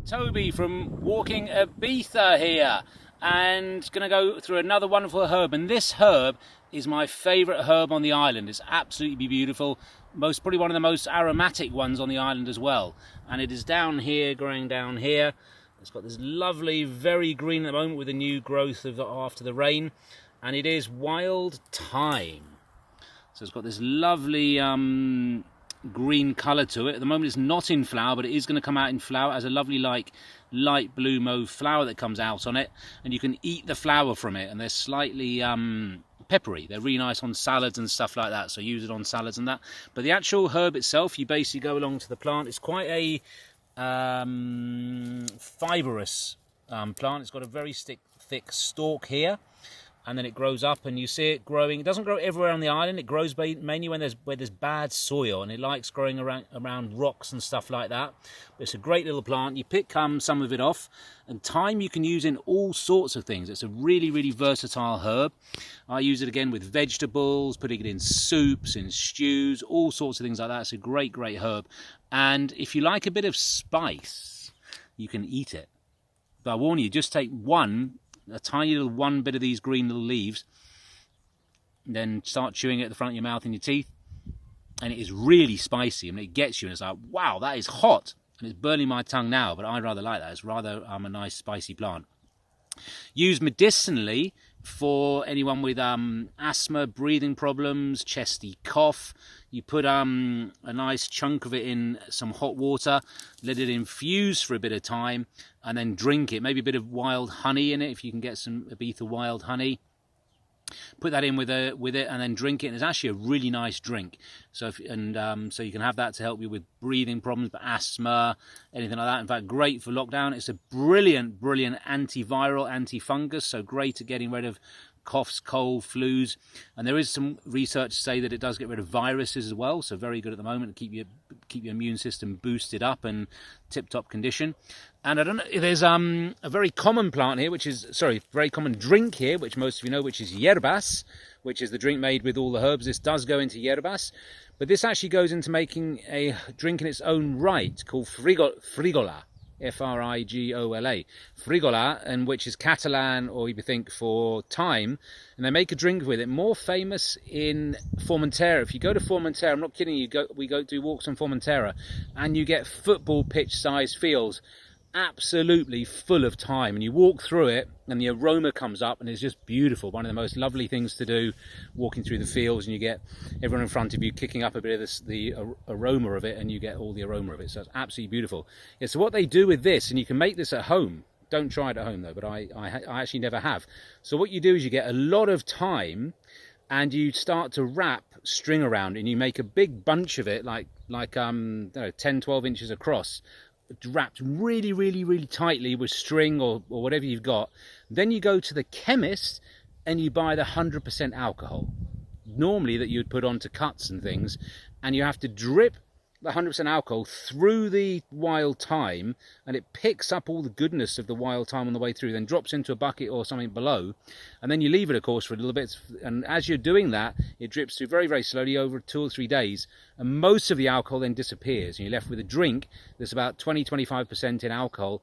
Toby from Walking Ibiza here, and going to go through another wonderful herb. And this herb is my favourite herb on the island. It's absolutely beautiful. Probably one of the most aromatic ones on the island as well. And it is down here, growing down here. It's got this lovely, very green at the moment with the new growth after the rain. And it is wild thyme. So it's got this lovely green colour to it. At the moment it's not in flower, but it is going to come out in flower. It has a lovely light blue mauve flower that comes out on it, and you can eat the flower from it, and they're slightly peppery. They're really nice on salads and stuff like that, so use it on salads and that. But the actual herb itself, you basically go along to the plant. It's quite a fibrous plant. It's got a very thick stalk here, and then it grows up, and you see it growing. It doesn't grow everywhere on the island. It grows mainly where there's bad soil, and it likes growing around rocks and stuff like that. But it's a great little plant. You pick some of it off, and thyme you can use in all sorts of things. It's a really, really versatile herb. I use it again with vegetables, putting it in soups, in stews, all sorts of things like that. It's a great herb. And if you like a bit of spice, you can eat it. But I warn you, just take a tiny little one bit of these green little leaves, and then start chewing it at the front of your mouth and your teeth, and it is really spicy. I mean, it gets you, and it's like, wow, that is hot, and it's burning my tongue now, but I rather like that. It's rather a nice spicy plant. Used medicinally for anyone with asthma, breathing problems, chesty cough. You put a nice chunk of it in some hot water, let it infuse for a bit of time, and then drink it. Maybe a bit of wild honey in it, if you can get some Ibiza wild honey. Put that in with it, and then drink it. And it's actually a really nice drink. So so you can have that to help you with breathing problems, but asthma, anything like that. In fact, great for lockdown. It's a brilliant antiviral, antifungus. So great at getting rid of coughs, cold, flus, and there is some research to say that it does get rid of viruses as well. So very good at the moment to keep your immune system boosted up and tip-top condition. And I don't know, there's a very common plant here, very common drink here, which most of you know, which is yerbas, which is the drink made with all the herbs. This does go into yerbas, but this actually goes into making a drink in its own right called frigola. Frigola, frigola, and which is Catalan, or you think for thyme, and they make a drink with it. More famous in Formentera. If you go to Formentera, I'm not kidding you, we go do walks on Formentera, and you get football pitch sized fields, absolutely full of thyme, and you walk through it and the aroma comes up, and it's just beautiful. One of the most lovely things to do, walking through the fields, and you get everyone in front of you kicking up a bit of the aroma of it, and you get all the aroma of it. So it's absolutely beautiful. Yeah, so what they do with this, and you can make this at home, don't try it at home though, but I actually never have. So what you do is you get a lot of thyme, and you start to wrap string around it, and you make a big bunch of it, like 10-12 inches across, wrapped really tightly with string or whatever you've got. Then you go to the chemist and you buy the 100% alcohol, normally that you'd put onto cuts and things, and you have to drip the 100% alcohol through the wild thyme, and it picks up all the goodness of the wild thyme on the way through, then drops into a bucket or something below, and then you leave it, of course, for a little bit. And as you're doing that, it drips through very slowly over 2 or 3 days, and most of the alcohol then disappears, and you're left with a drink that's about 20-25% in alcohol,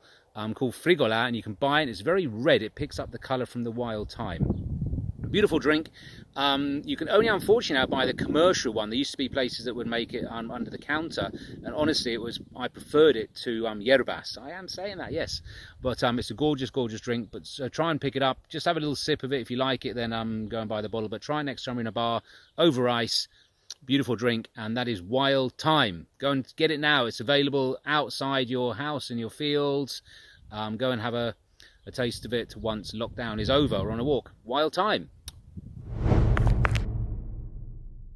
called frigola, and you can buy it. It's very red. It picks up the colour from the wild thyme. Beautiful drink. You can only unfortunately now buy the commercial one. There used to be places that would make it under the counter, and honestly I preferred it to yerbas. I am saying that, yes, but it's a gorgeous drink. But try and pick it up, just have a little sip of it. If you like it, then go and buy the bottle, but try it next time you're in a bar over ice. Beautiful drink, and that is wild thyme. Go and get it now. It's available outside your house, in your fields. Go and have a taste of it once lockdown is over, or on a walk. Wild thyme.